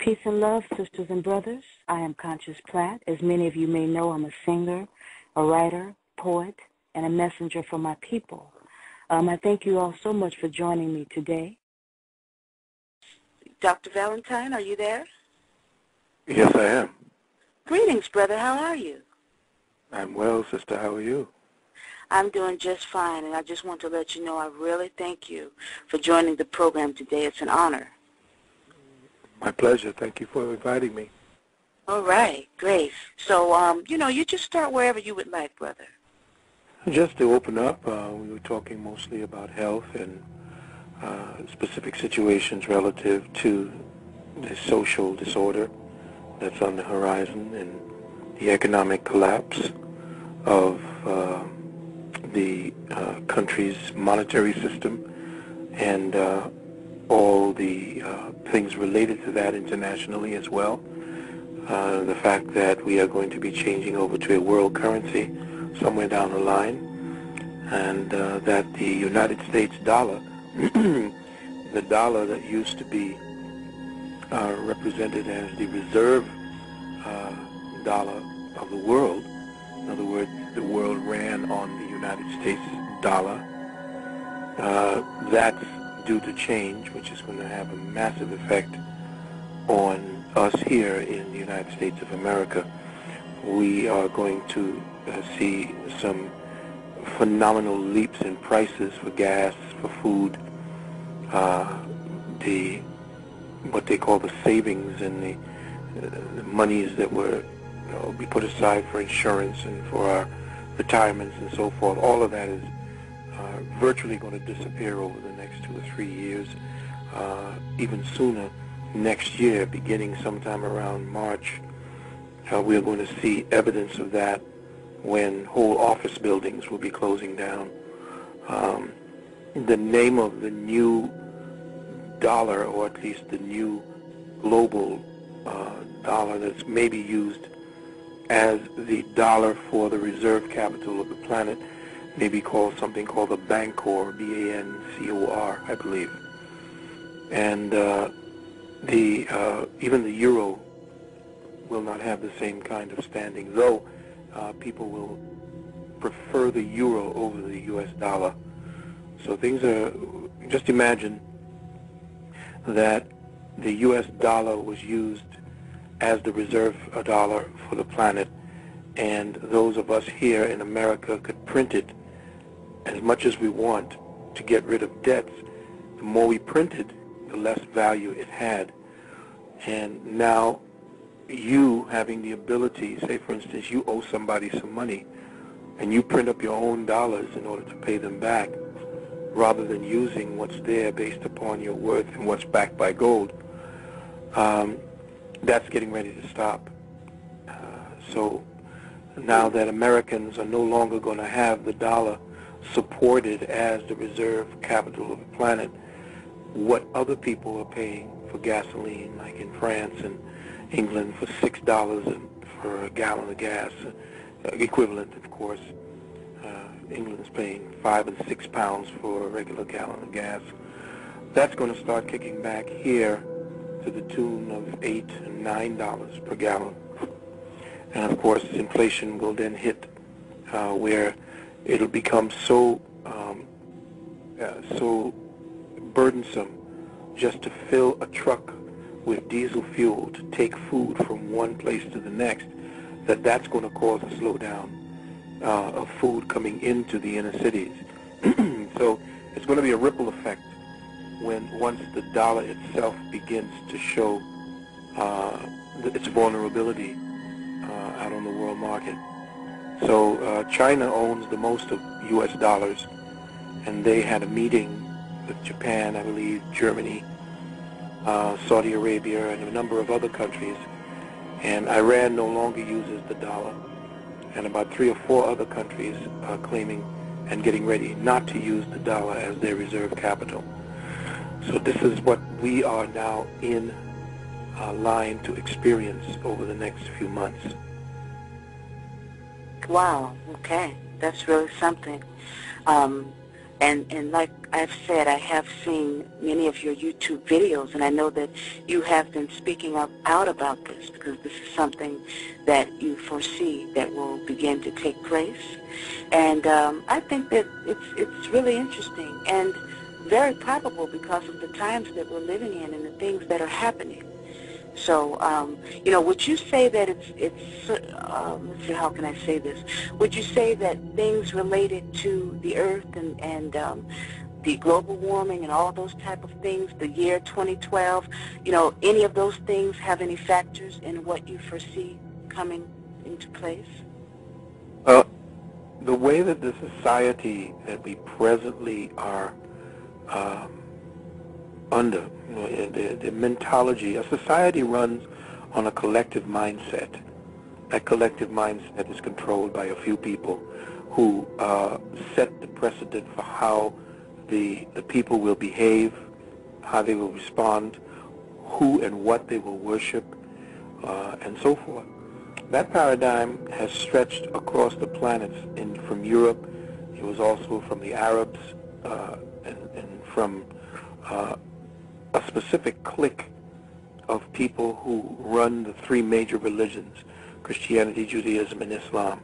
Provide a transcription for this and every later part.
Peace and love, sisters and brothers. I am Conscious Platt. As many of you may know, I'm a singer, a writer, poet, and a messenger for my people. I thank you all so much for joining me today. Dr. Valentine, are you there? Yes, I am. Greetings, brother. How are you? I'm well, sister. How are you? I'm doing just fine, and I just want to let you know I really thank you for joining the program today. It's an honor. My pleasure. Thank you for inviting me. All right, great. So, you just start wherever you would like, brother. Just to open up, we were talking mostly about health and specific situations relative to the social disorder that's on the horizon and the economic collapse of the country's monetary system and all the things related to that internationally as well. The fact that we are going to be changing over to a world currency somewhere down the line, and that the United States dollar, the dollar that used to be represented as the reserve dollar of the world, in other words, the world ran on the United States dollar, that's due to change, which is going to have a massive effect on us here in the United States of America. We are going to see some phenomenal leaps in prices for gas, for food, what they call the savings and the monies that were be put aside for insurance and for our retirements and so forth. All of that is virtually going to disappear over the next 2 or 3 years, even sooner next year, beginning sometime around March. We are going to see evidence of that when whole office buildings will be closing down. The name of the new dollar, or at least the new global dollar that's maybe used as the dollar for the reserve capital of the planet, may be called something called the Bancor, B-A-N-C-O-R, I believe. And even the euro will not have the same kind of standing, though people will prefer the euro over the U.S. dollar. So things are, just imagine that the U.S. dollar was used as the reserve dollar for the planet, and those of us here in America could print it as much as we want to get rid of debts. The more we printed, the less value it had. And now you having the ability, say for instance you owe somebody some money and you print up your own dollars in order to pay them back, rather than using what's there based upon your worth and what's backed by gold, that's getting ready to stop. So now that Americans are no longer going to have the dollar supported as the reserve capital of the planet, what other people are paying for gasoline, like in France and England, for $6 for a gallon of gas, equivalent, of course. England's paying 5 and 6 pounds for a regular gallon of gas. That's going to start kicking back here to the tune of $8 and $9 per gallon. And of course, inflation will then hit where it'll become so burdensome just to fill a truck with diesel fuel to take food from one place to the next, that's going to cause a slowdown of food coming into the inner cities. So it's going to be a ripple effect once the dollar itself begins to show its vulnerability out on the world market. So China owns the most of U.S. dollars, and they had a meeting with Japan, I believe, Germany, Saudi Arabia, and a number of other countries. And Iran no longer uses the dollar, and about 3 or 4 other countries are claiming and getting ready not to use the dollar as their reserve capital. So this is what we are now in line to experience over the next few months. Wow, okay. That's really something. And like I've said, I have seen many of your YouTube videos, and I know that you have been speaking up out about this because this is something that you foresee that will begin to take place. And I think that it's really interesting and very probable because of the times that we're living in and the things that are happening. So, would you say that let's see, how can I say this? Would you say that things related to the earth and the global warming and all those type of things, the year 2012, any of those things have any factors in what you foresee coming into place? The way that the society that we presently are under, the mentality, a society runs on a collective mindset. That collective mindset is controlled by a few people who set the precedent for how the people will behave, how they will respond, who and what they will worship, and so forth. That paradigm has stretched across the planets, from Europe. It was also from the Arabs, and from a specific clique of people who run the three major religions, Christianity, Judaism, and Islam.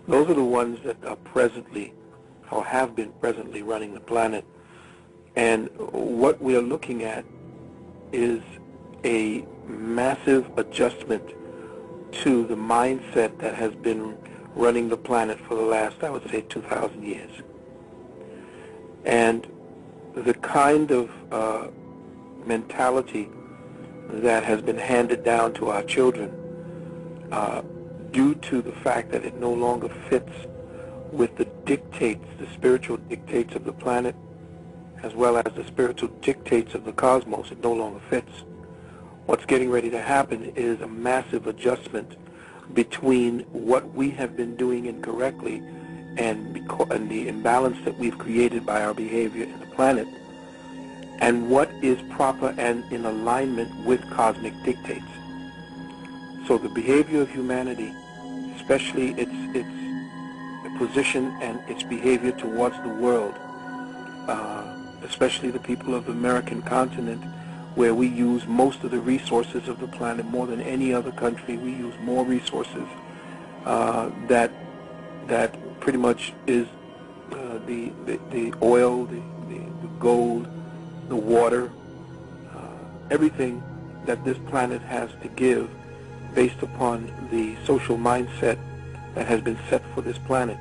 Those are the ones that are presently, or have been presently, running the planet. And what we are looking at is a massive adjustment to the mindset that has been running the planet for the last, I would say, 2,000 years. And the kind of mentality that has been handed down to our children due to the fact that it no longer fits with the dictates, the spiritual dictates of the planet, as well as the spiritual dictates of the cosmos, it no longer fits. What's getting ready to happen is a massive adjustment between what we have been doing incorrectly and the imbalance that we've created by our behavior in the planet, and what is proper and in alignment with cosmic dictates. So the behavior of humanity, especially its position and its behavior towards the world, especially the people of the American continent, where we use most of the resources of the planet more than any other country. We use more resources that pretty much is the oil, the gold, the water, everything that this planet has to give based upon the social mindset that has been set for this planet.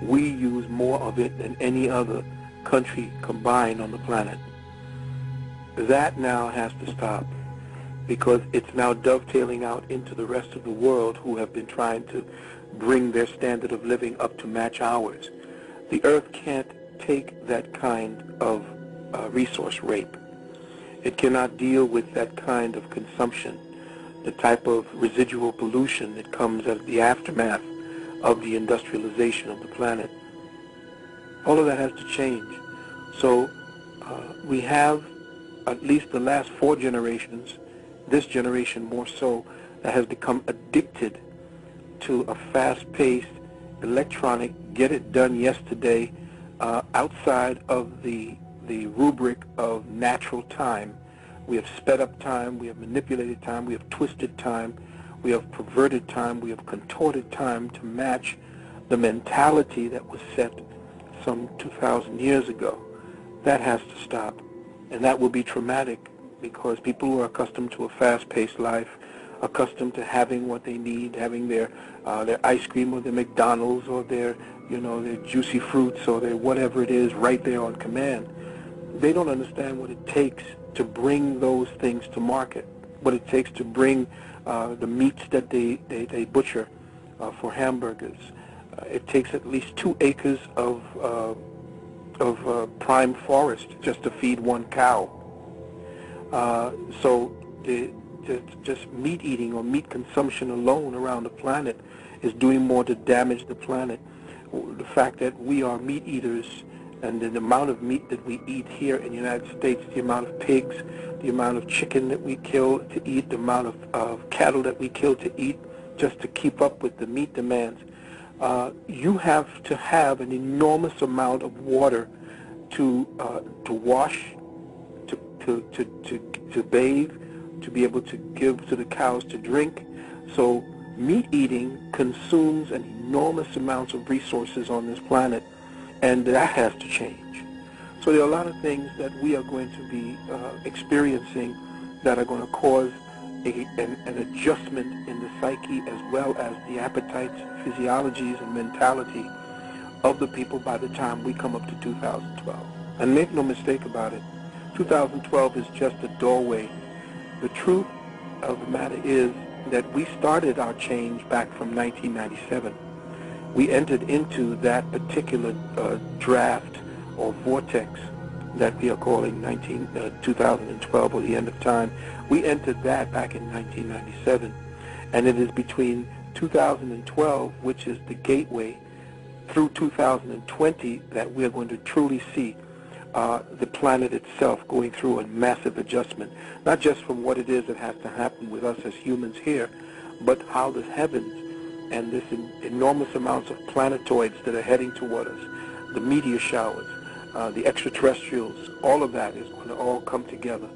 We use more of it than any other country combined on the planet. That now has to stop, because it's now dovetailing out into the rest of the world who have been trying to bring their standard of living up to match ours. The earth can't take that kind of resource rape. It cannot deal with that kind of consumption, the type of residual pollution that comes as the aftermath of the industrialization of the planet. All of that has to change. So we have at least the last 4 generations, this generation more so, that has become addicted to a fast-paced, electronic, get-it-done yesterday, outside of the rubric of natural time. We have sped up time, we have manipulated time, we have twisted time, we have perverted time, we have contorted time to match the mentality that was set some 2,000 years ago. That has to stop. And that will be traumatic, because people who are accustomed to a fast-paced life, accustomed to having what they need, having their ice cream or their McDonald's or their juicy fruits or their whatever it is right there on command, they don't understand what it takes to bring those things to market, what it takes to bring the meats that they butcher for hamburgers. It takes at least 2 acres of prime forest just to feed 1 cow. So just meat eating or meat consumption alone around the planet is doing more to damage the planet. The fact that we are meat eaters, and the amount of meat that we eat here in the United States, the amount of pigs, the amount of chicken that we kill to eat, the amount of cattle that we kill to eat just to keep up with the meat demands, you have to have an enormous amount of water to wash, to bathe, to be able to give to the cows to drink. So meat eating consumes an enormous amounts of resources on this planet, and that has to change. So there are a lot of things that we are going to be experiencing that are going to cause an adjustment in the psyche, as well as the appetites, physiologies, and mentality of the people by the time we come up to 2012. And make no mistake about it, 2012 is just a doorway. The truth of the matter is that we started our change back from 1997. We entered into that particular draft or vortex that we are calling 2012, or the end of time. We entered that back in 1997. And it is between 2012, which is the gateway, through 2020 that we are going to truly see the planet itself going through a massive adjustment, not just from what it is that has to happen with us as humans here, but how the heavens and this enormous amounts of planetoids that are heading toward us, the meteor showers, the extraterrestrials, all of that is going to all come together